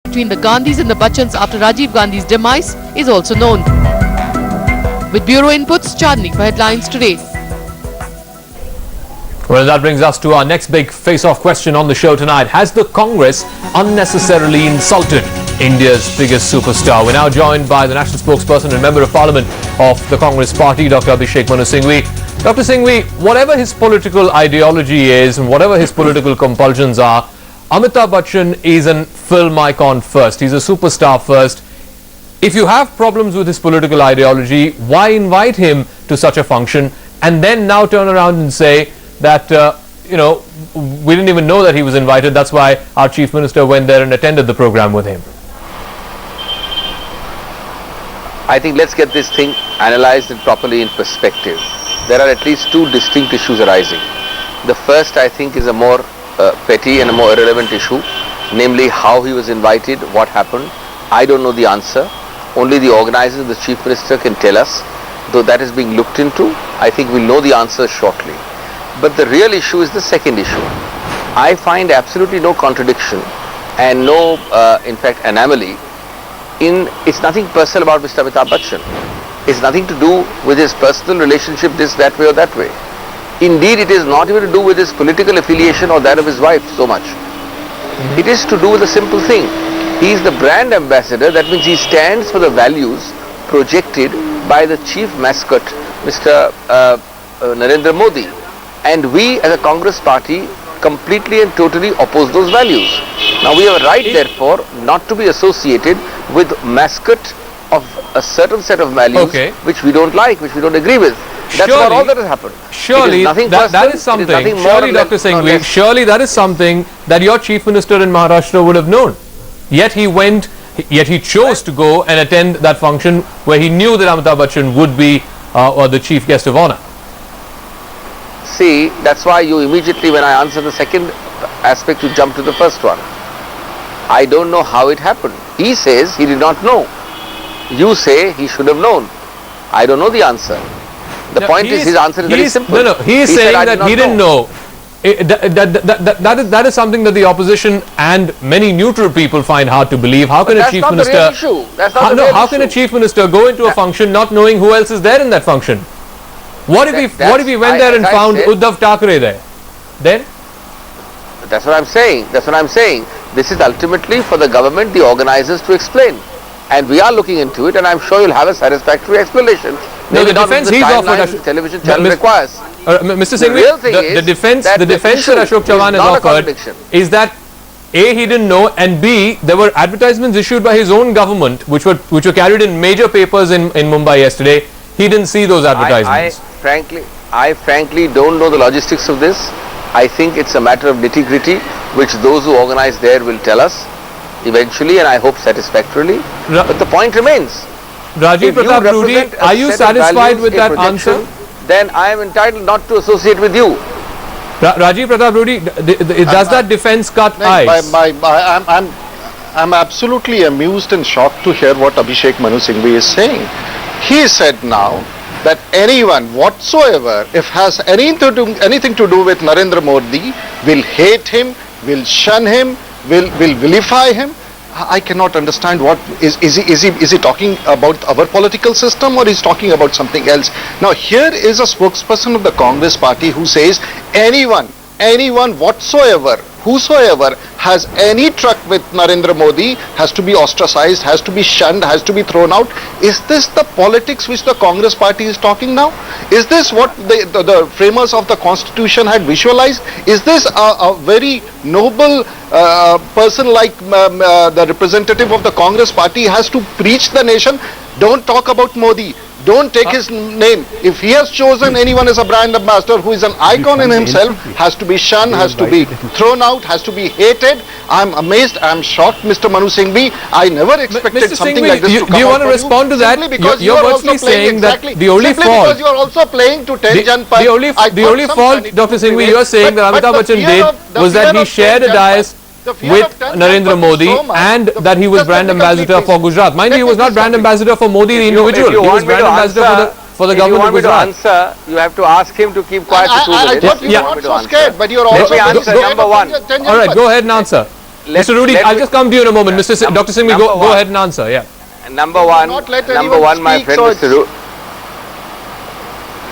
between the Gandhis and the Bachchans after Rajiv Gandhi's demise is also known. With bureau inputs, Chandni for headlines today. Well, that brings us to our next big face-off question on the show tonight. Has the Congress unnecessarily insulted India's biggest superstar? We're now joined by the National Spokesperson and Member of Parliament of the Congress Party, Dr. Abhishek Manu Singhvi. Dr. Singhvi, whatever his political ideology is and whatever his political compulsions are, Amitabh Bachchan is a film icon first. He's a superstar first. If you have problems with his political ideology, why invite him to such a function and then now turn around and say that, we didn't even know that he was invited. That's why our Chief Minister went there and attended the program with him. I think let's get this thing analyzed and properly in perspective. There are at least two distinct issues arising. The first, I think, is a more petty and a more irrelevant issue, namely how he was invited, what happened. I don't know the answer. Only the organizers, the Chief Minister can tell us. Though that is being looked into, I think we'll know the answer shortly. But the real issue is the second issue. I find absolutely no contradiction and no, in fact, anomaly in, it's nothing personal about Mr. Amitabh Bachchan. It's nothing to do with his personal relationship this, that way or that way. Indeed, it is not even to do with his political affiliation or that of his wife so much. It is to do with a simple thing. He is the brand ambassador. That means he stands for the values projected by the chief mascot, Mr. Narendra Modi. And we as a Congress party completely and totally oppose those values. Now we have a right therefore not to be associated with mascot of a certain set of values which we don't like, which we don't agree with. That's not all that has happened. Surely that is something, surely Dr. Singhvi, surely that is something that your Chief Minister in Maharashtra would have known. Yet he chose to go and attend that function where he knew that Amitabh Bachchan would be the chief guest of honor. See, that's why you immediately, when I answer the second aspect, you jump to the first one. I don't know how it happened. He says he did not know. You say he should have known. I don't know the answer. The point is, his answer is very simple. No, he is saying that he didn't know. That is something that the opposition and many neutral people find hard to believe. How can a chief minister? How can a chief minister go into a function not knowing who else is there in that function? What if he went there and found Uddhav Thackeray there? Then? That's what I'm saying. That's what I'm saying. This is ultimately for the government, the organizers to explain. And we are looking into it, and I'm sure you'll have a satisfactory explanation. No, the defense he's offered, television channel requires. Mr. Singhvi, the defense that Ashok Chavan has offered is that A, he didn't know, and B, there were advertisements issued by his own government which were carried in major papers in Mumbai yesterday. He didn't see those advertisements. I frankly don't know the logistics of this. I think it's a matter of nitty-gritty which those who organize there will tell us eventually, and I hope satisfactorily. But the point remains. Rajiv Pratap Rudy, are you satisfied with that answer? Then I am entitled not to associate with you. Rajiv Pratap Rudy, does that defense cut eyes? I'm absolutely amused and shocked to hear what Abhishek Manu Singhvi is saying. He said now that anyone whatsoever, if has anything to do with Narendra Modi, will hate him, will shun him, will vilify him. I cannot understand what is he talking about our political system, or is talking about something else? Now here is a spokesperson of the Congress party who says anyone whatsoever, whosoever has any truck with Narendra Modi has to be ostracized, has to be shunned, has to be thrown out. Is this the politics which the Congress party is talking now? Is this what the framers of the constitution had visualized? Is this a very noble person like the representative of the Congress party has to preach the nation? Don't talk about Modi. Don't take his name. If he has chosen anyone as a brand ambassador who is an icon in himself, has to be shunned, has to be thrown out, has to be hated. I'm amazed, I'm shocked, Mr. Manu Singhvi. I never expected something like this to come out. Do you want to respond to that? You're virtually saying that the only fault, because you are also playing to 10 Janpad. The only fault, Dr. Singhvi, you are saying that Amitabh Bachchan did was that he shared a dais with Narendra Modi and that he was brand ambassador for Gujarat. Mind you, he was not brand ambassador for Modi the individual. He was brand ambassador for the government of Gujarat. If you want me to answer, you have to ask him to keep quiet for 2 minutes. I thought you were not so scared, but you are also Let me answer number one. Alright, go ahead and answer. Mr. Rudy, I'll just come to you in a moment. Dr. Singhvi, go ahead and answer. Yeah. Number one,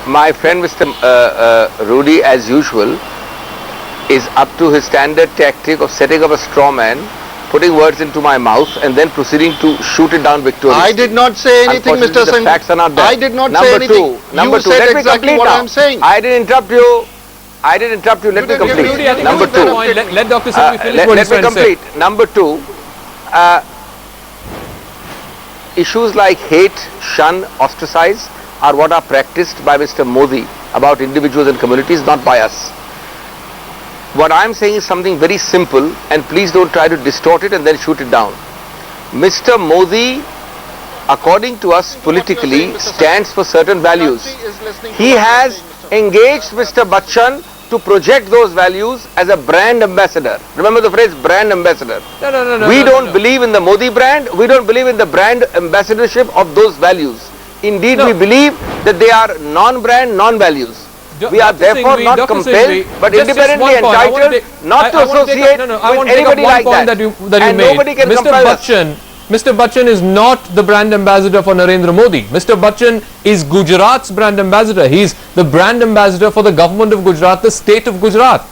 my friend Mr. Rudy, as usual, is up to his standard tactic of setting up a straw man, putting words into my mouth, and then proceeding to shoot it down victoriously. I did not say anything, Unfortunately, Mr. the Singh. facts are not there. I did not say anything. Number two, said let me exactly complete what now. I'm saying. I didn't interrupt you. Let me complete. Rudy, I think Number that's a fair two. point. Let Dr. Singhvi finish what he's Let me trying to say. complete. Number two, issues like hate, shun, ostracize are what are practiced by Mr. Modi about individuals and communities, not by us. What I'm saying is something very simple, and please don't try to distort it and then shoot it down. Mr. Modi, according to us politically, stands for certain values. He has engaged Mr. Bachchan to project those values as a brand ambassador. Remember the phrase brand ambassador. No. We don't believe in the Modi brand. We don't believe in the brand ambassadorship of those values. Indeed, we believe that they are non-brand, non-values. We are therefore not compelled, but independently entitled not to associate with anybody like that. And nobody can compel us. Mr. Bachchan is not the brand ambassador for Narendra Modi. Mr. Bachchan is Gujarat's brand ambassador. He is the brand ambassador for the government of Gujarat, the state of Gujarat.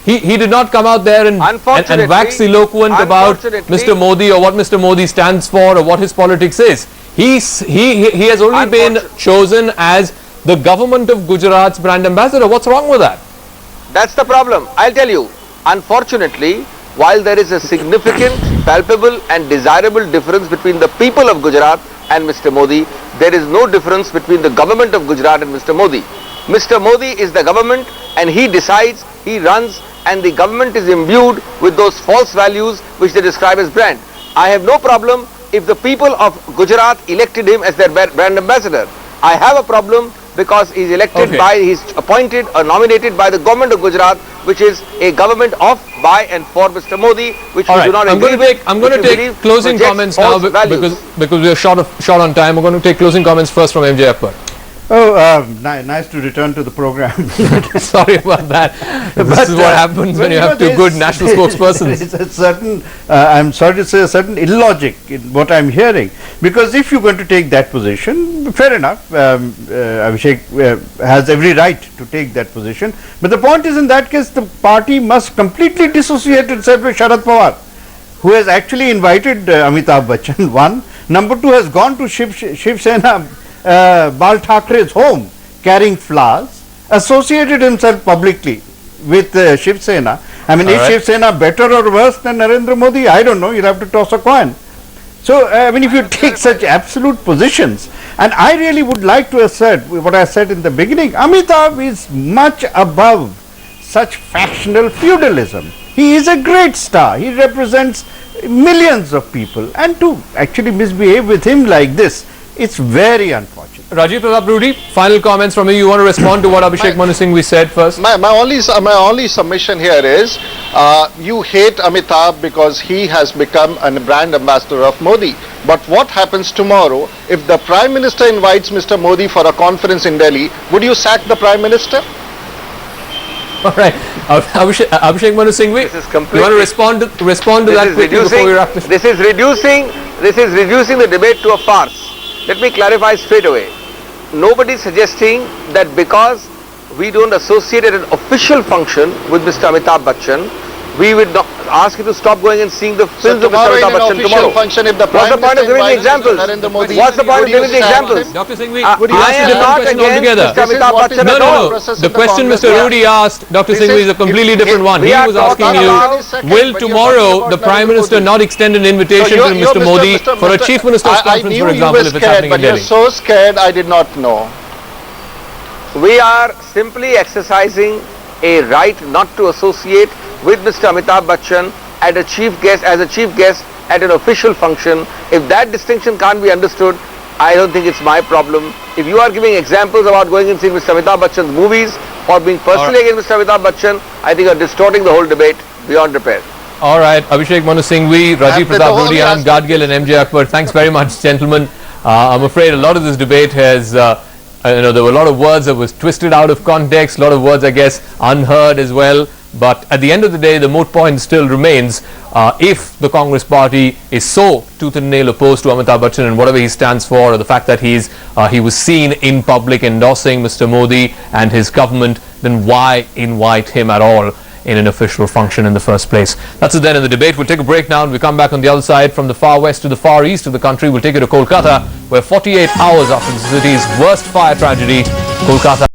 He did not come out there and wax eloquent about Mr. Modi or what Mr. Modi stands for or what his politics is. He has only been chosen as the government of Gujarat's brand ambassador. What's wrong with that? That's the problem. I'll tell you. Unfortunately, while there is a significant, palpable and desirable difference between the people of Gujarat and Mr. Modi, there is no difference between the government of Gujarat and Mr. Modi. Mr. Modi is the government and he decides, he runs, and the government is imbued with those false values which they describe as brand. I have no problem if the people of Gujarat elected him as their brand ambassador. I have a problem because he is elected by, he is appointed or nominated by the government of Gujarat, which is a government of, by and for Mr. Modi, which we do not agree with. I'm going to take closing comments now because we are short on time. We're going to take closing comments first from MJ Akbar. Nice to return to the program. Sorry about that. This is what happens when you have two good national spokespersons. There is a certain, I'm sorry to say, a certain illogic in what I'm hearing. Because if you're going to take that position, fair enough, Abhishek has every right to take that position. But the point is, in that case, the party must completely dissociate itself with Sharad Pawar, who has actually invited Amitabh Bachchan, one. Number two, has gone to Shiv Sena Bal Thakre's home carrying flowers, associated himself publicly with Shiv Sena. I mean, is Shiv Sena better or worse than Narendra Modi? I don't know. You'll have to toss a coin. So, I mean, if you take such absolute positions, and I really would like to assert what I said in the beginning, Amitabh is much above such factional feudalism. He is a great star. He represents millions of people, and to actually misbehave with him like this, it's very unfortunate. Rajiv Pratap Rudy, final comments from you. You want to respond to what Abhishek Manu Singhvi said first? My only submission here is you hate Amitabh because he has become a brand ambassador of Modi. But what happens tomorrow if the Prime Minister invites Mr. Modi for a conference in Delhi? Would you sack the Prime Minister? All right, Abhishek Manu Singhvi, you want to respond to that quickly before we wrap this? This is reducing the debate to a farce. Let me clarify straight away. Nobody is suggesting that because we don't associate at an official function with Mr. Amitabh Bachchan, we would not ask you to stop going and seeing the films of Mr. Amitabh Bachchan tomorrow. What's the point of giving the examples? What's the point of giving the examples? Dr. Singhvi, I am not against Mr. Amitabh Bachchan at all. No. The question Mr. Rudy asked, Dr. Singhvi, is a completely different one. He was asking you, will tomorrow the Prime Minister not extend an invitation to Mr. Modi for a Chief Minister's conference, for example, if it's happening in Delhi? You're so scared, I did not know. We are simply exercising a right not to associate with Mr. Amitabh Bachchan as a chief guest at an official function. If that distinction can't be understood, I don't think it's my problem. If you are giving examples about going and seeing Mr. Amitabh Bachchan's movies or being personally against Mr. Amitabh Bachchan, I think you are distorting the whole debate beyond repair. All right, Abhishek Manu Singhvi, Rajiv Pratap Rudy, Anand Gadgil and MJ Akbar, thanks very much, gentlemen. I'm afraid a lot of this debate has there were a lot of words that was twisted out of context, a lot of words, I guess, unheard as well. But at the end of the day, the moot point still remains. If the Congress party is so tooth and nail opposed to Amitabh Bachchan and whatever he stands for, or the fact that he was seen in public endorsing Mr. Modi and his government, then why invite him at all in an official function in the first place? That's it then in the debate. We'll take a break now and we come back on the other side. From the far west to the far east of the country, we'll take you to Kolkata, where 48 hours after the city's worst fire tragedy, Kolkata